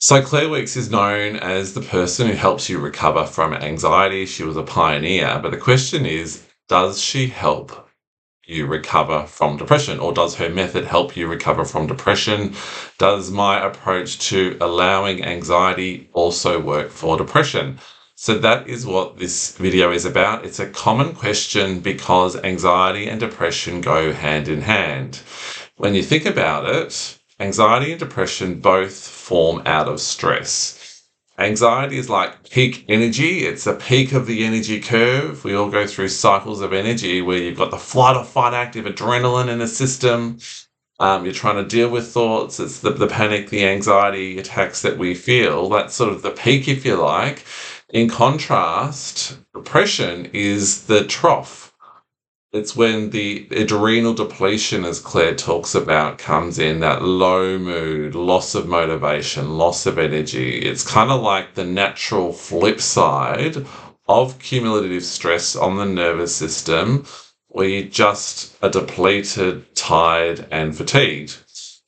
So Claire Weeks is known as the person who helps you recover from anxiety. She was a pioneer, but the question is, does she help you recover from depression, or does her method help you recover from depression? Does my approach to allowing anxiety also work for depression? So that is what this video is about. It's a common question because anxiety and depression go hand in hand. When you think about it, anxiety and depression both form out of stress. Anxiety is like peak energy. It's a peak of the energy curve. We all go through cycles of energy where you've got the flight or fight active adrenaline in the system. You're trying to deal with thoughts. It's the panic, the anxiety attacks that we feel. That's sort of the peak, if you like. In contrast, depression is the trough. It's when the adrenal depletion, as Claire talks about, comes in, that low mood, loss of motivation, loss of energy. It's kind of like the natural flip side of cumulative stress on the nervous system, where you just are depleted, tired, and fatigued.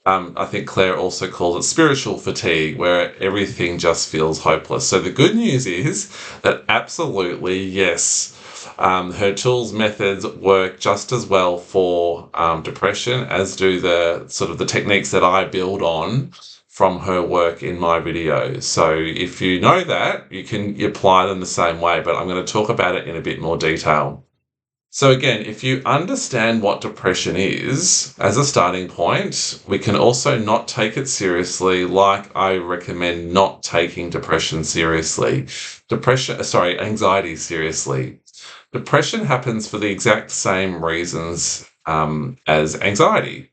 I think Claire also calls it spiritual fatigue, where everything just feels hopeless. So the good news is that absolutely, yes, her tools methods work just as well for depression as do the techniques that I build on from her work in my videos. So if you know that, you can apply them the same way, but I'm going to talk about it in a bit more detail. So again, if you understand what depression is as a starting point, we can also not take it seriously, like I recommend not taking anxiety seriously. Depression happens for the exact same reasons as anxiety.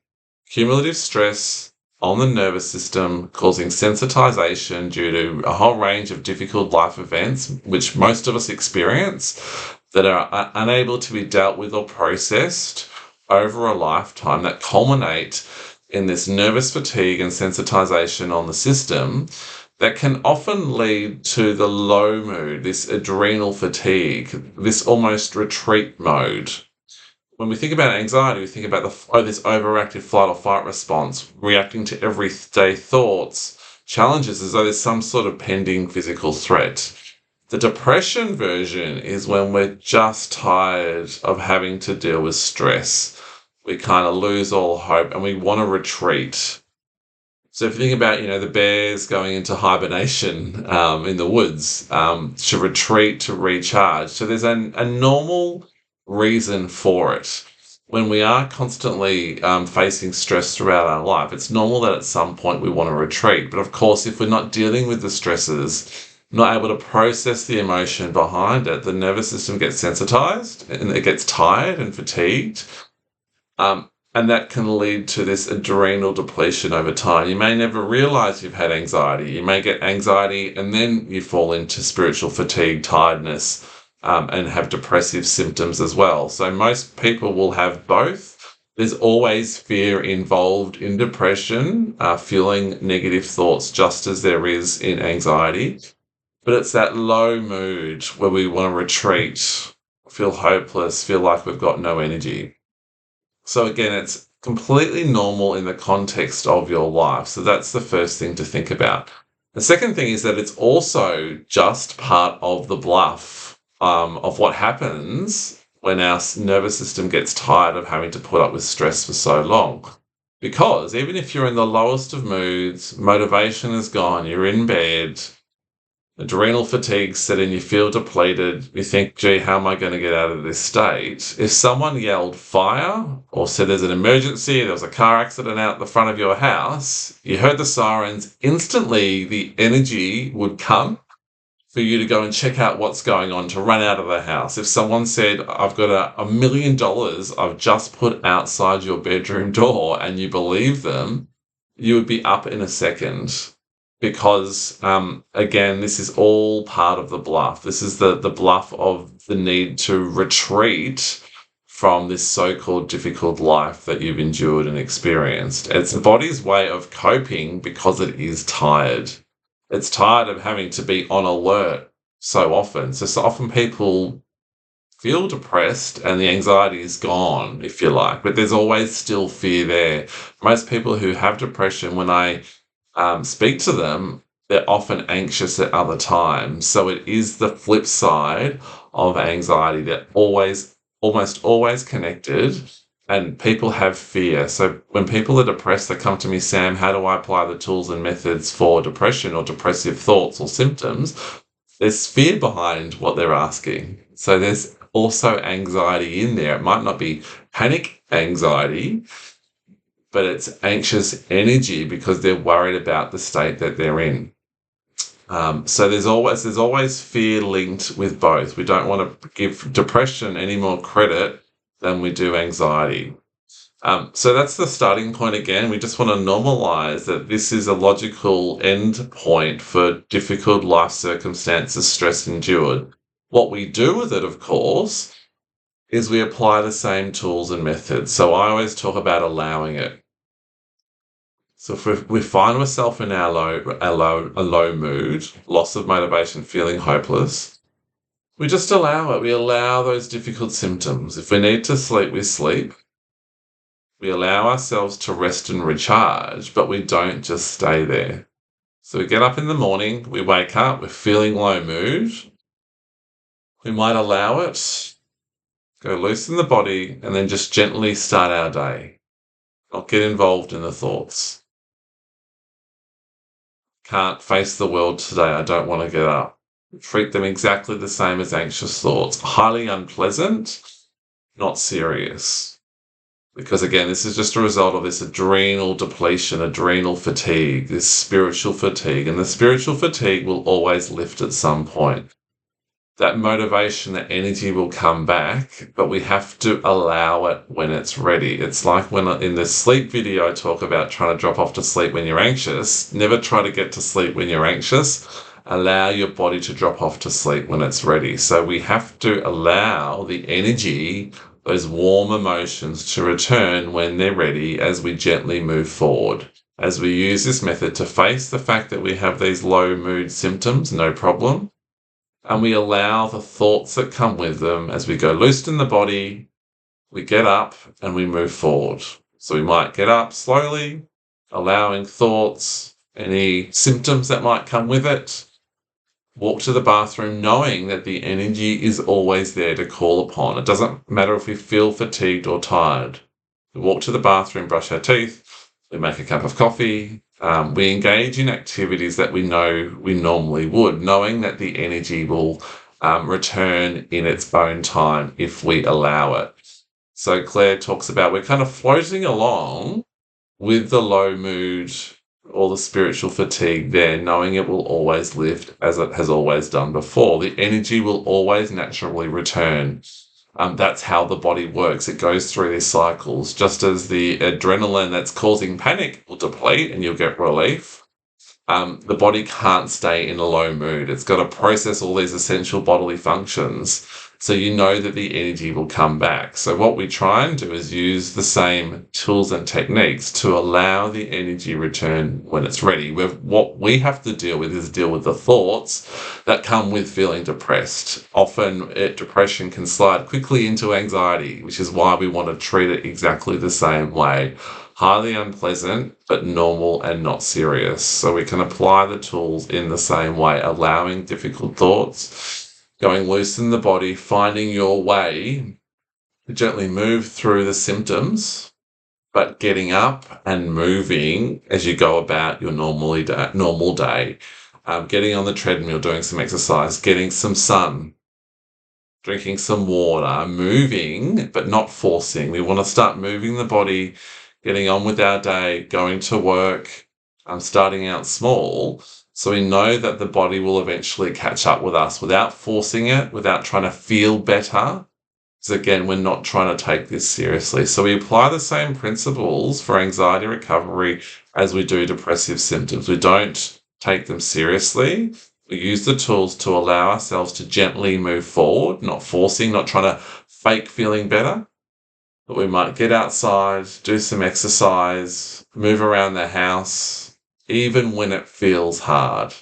Cumulative stress on the nervous system causing sensitization due to a whole range of difficult life events, which most of us experience, that are unable to be dealt with or processed over a lifetime, that culminate in this nervous fatigue and sensitization on the system that can often lead to the low mood, this adrenal fatigue, this almost retreat mode. When we think about anxiety, we think about this overactive flight or fight response, reacting to everyday thoughts, challenges as though there's some sort of pending physical threat. The depression version is when we're just tired of having to deal with stress. We kind of lose all hope and we want to retreat. So if you think about, the bears going into hibernation in the woods to retreat, to recharge. So there's a normal reason for it. When we are constantly facing stress throughout our life, it's normal that at some point we want to retreat. But of course, if we're not dealing with the stresses, not able to process the emotion behind it, the nervous system gets sensitized and it gets tired and fatigued. And that can lead to this adrenal depletion over time. You may never realize you've had anxiety. You may get anxiety and then you fall into spiritual fatigue, tiredness, and have depressive symptoms as well. So most people will have both. There's always fear involved in depression, feeling negative thoughts just as there is in anxiety. But it's that low mood where we want to retreat, feel hopeless, feel like we've got no energy. So again, it's completely normal in the context of your life. So that's the first thing to think about. The second thing is that it's also just part of the bluff of what happens when our nervous system gets tired of having to put up with stress for so long. Because even if you're in the lowest of moods, motivation is gone, you're in bed, adrenal fatigue set in, you feel depleted, you think, gee, how am I going to get out of this state? If someone yelled fire or said there's an emergency, there was a car accident out the front of your house, you heard the sirens, instantly the energy would come for you to go and check out what's going on, to run out of the house. If someone said, I've got $1 million I've just put outside your bedroom door, and you believe them, you would be up in a second. Because, again, this is all part of the bluff. This is the bluff of the need to retreat from this so-called difficult life that you've endured and experienced. It's the body's way of coping because it is tired. It's tired of having to be on alert so often. So often people feel depressed and the anxiety is gone, if you like, but there's always still fear there. Most people who have depression, when I speak to them, they're often anxious at other times. So it is the flip side of anxiety. They're almost always connected, and people have fear. So when people are depressed, they come to me, Sam, how do I apply the tools and methods for depression or depressive thoughts or symptoms? There's fear behind what they're asking. So there's also anxiety in there. It might not be panic anxiety, but it's anxious energy because they're worried about the state that they're in. So there's always fear linked with both. We don't want to give depression any more credit than we do anxiety. So that's the starting point again. We just want to normalize that this is a logical end point for difficult life circumstances, stress endured. What we do with it, of course, is we apply the same tools and methods. So I always talk about allowing it. So if we find ourselves in a low mood, loss of motivation, feeling hopeless, we just allow it. We allow those difficult symptoms. If we need to sleep, we sleep. We allow ourselves to rest and recharge, but we don't just stay there. So we get up in the morning, we wake up, we're feeling low mood. We might allow it, go loosen the body, and then just gently start our day. Not get involved in the thoughts. Can't face the world today, I don't want to get up. Treat them exactly the same as anxious thoughts. Highly unpleasant, not serious. Because again, this is just a result of this adrenal depletion, adrenal fatigue, this spiritual fatigue. And the spiritual fatigue will always lift at some point. That motivation, that energy will come back, but we have to allow it when it's ready. It's like when in the sleep video I talk about trying to drop off to sleep when you're anxious. Never try to get to sleep when you're anxious. Allow your body to drop off to sleep when it's ready. So we have to allow the energy, those warm emotions, to return when they're ready as we gently move forward. As we use this method to face the fact that we have these low mood symptoms, no problem. And we allow the thoughts that come with them as we go loosen the body, we get up and we move forward. So we might get up slowly, allowing thoughts, any symptoms that might come with it, walk to the bathroom knowing that the energy is always there to call upon. It doesn't matter if we feel fatigued or tired. We walk to the bathroom, brush our teeth, we make a cup of coffee, we engage in activities that we know we normally would, knowing that the energy will return in its own time if we allow it. So Claire talks about we're kind of floating along with the low mood or the spiritual fatigue there, knowing it will always lift as it has always done before. The energy will always naturally return. That's how the body works. It goes through these cycles. Just as the adrenaline that's causing panic will deplete and you'll get relief, the body can't stay in a low mood. It's got to process all these essential bodily functions. So you know that the energy will come back. So what we try and do is use the same tools and techniques to allow the energy return when it's ready. What we have to deal with is deal with the thoughts that come with feeling depressed. Often depression can slide quickly into anxiety, which is why we want to treat it exactly the same way. Highly unpleasant, but normal and not serious. So we can apply the tools in the same way, allowing difficult thoughts, going loose in the body, finding your way to gently move through the symptoms, but getting up and moving as you go about your normal day. Getting on the treadmill, doing some exercise, getting some sun, drinking some water, moving, but not forcing. We want to start moving the body, getting on with our day, going to work, starting out small. So we know that the body will eventually catch up with us without forcing it, without trying to feel better. Because again, we're not trying to take this seriously. So we apply the same principles for anxiety recovery as we do depressive symptoms. We don't take them seriously. We use the tools to allow ourselves to gently move forward, not forcing, not trying to fake feeling better. But we might get outside, do some exercise, move around the house, even when it feels hard.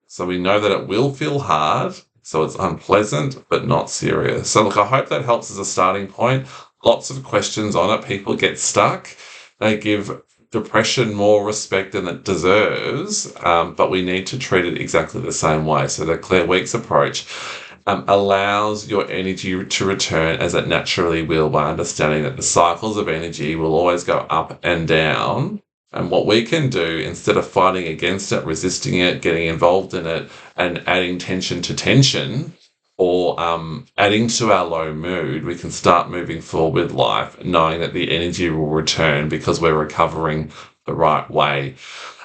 So we know that it will feel hard, so it's unpleasant, but not serious. So look, I hope that helps as a starting point. Lots of questions on it. People get stuck. They give depression more respect than it deserves, but we need to treat it exactly the same way. So the Claire Weeks approach allows your energy to return as it naturally will, by understanding that the cycles of energy will always go up and down. And what we can do, instead of fighting against it, resisting it, getting involved in it, and adding tension to tension, or adding to our low mood, we can start moving forward with life, knowing that the energy will return because we're recovering the right way.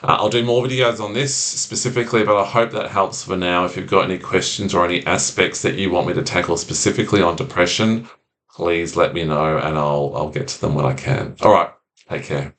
I'll do more videos on this specifically, but I hope that helps for now. If you've got any questions or any aspects that you want me to tackle specifically on depression, please let me know and I'll get to them when I can. All right, take care.